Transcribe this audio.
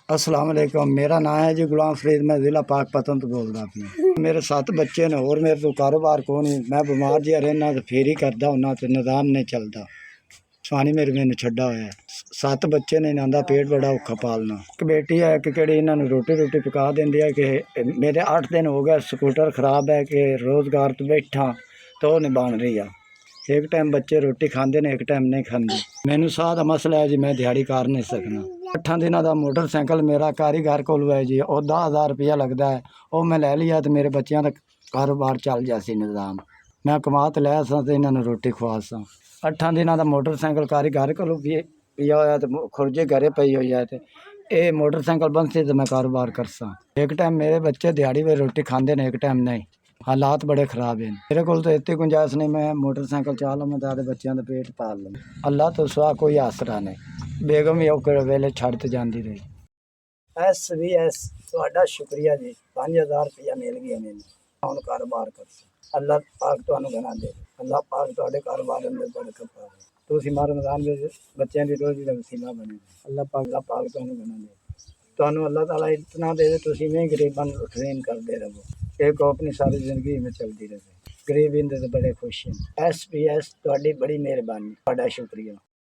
अस्सलाम वालेकुम। मेरा नाम है जी गुलाम फरीद। मैं ज़िला पाकपतन तो बोलता पिया। मेरे 7 बच्चे ने और मेरे तो कारोबार को नहीं। मैं बीमार जिहा रहना तो फेरी करदा हुन्ना ते निज़ाम नहीं चलदा। स्वानी मेरे मैंने छड्डा होया है। 7 बच्चे ने, इन्हां दा पेट बड़ा औखा पालना। एक बेटी है कि केड़ी इन्हां नूं रोटी पका देंदी है कि मेरे 8 दिन हो गए स्कूटर खराब है कि रोज़गार तो बैठा तो नहीं बन रही है। एक टाइम बच्चे रोटी खांदे ने, एक टाइम नहीं खांदे। मैनू साह दा मसला है जी, मैं दिहाड़ी कर नहीं सकना। 8 दिनों का मोटरसाइकिल मेरा कारीगर को है जी, और 10,000 रुपया लगता है। वो मैं लै लिया तो मेरे बच्चों का कारोबार चल जासी निज़ाम। मैं कमा तो लिया सा तो इन्होंने रोटी खुआ सा। 8 दिनों का मोटरसाइकिल कारीगर को पिया होया तो खुरजे घरे पई हुई है। ये मोटरसाइकिल बनसी तो मैं कारोबार करसा। एक टाइम मेरे बच्चे दिहाड़ी में रोटी खाते हैं, एक टाइम नहीं। हालात बड़े खराब हैं। मेरे को तो इतनी गुंजाइश नहीं, मैं मोटरसाइकिल चला लवां तो बच्चों का पेट पाल लवां। अल्लाह तो सिवा कोई आसरा नहीं। बेगम भी औखे वेले छड़ ते जाती रही। SBS तुहाडा शुक्रिया जी, 5,000 रुपया मिल गया मैंने। हुण कारोबार कर अल्लाह पाक तुहानू घना दे। अल्लाह पाक तुहाडे कारोबार में बरकत पावे। तुसीं मां रमज़ान में बच्चों की रोज़ी का वसीला बने। अल्लाह पाक तुहानू घना दे। तुहानू अल्लाह ताला इतना दे तुसीं भी गरीबां नूं ट्रेन करदे रहो। एक अपनी सारी जिंदगी में चलती रहे। गरीब इंदे ते बड़े खुश हैं। SBS तुहाडी बड़ी मेहरबानी, तुहाडा शुक्रिया।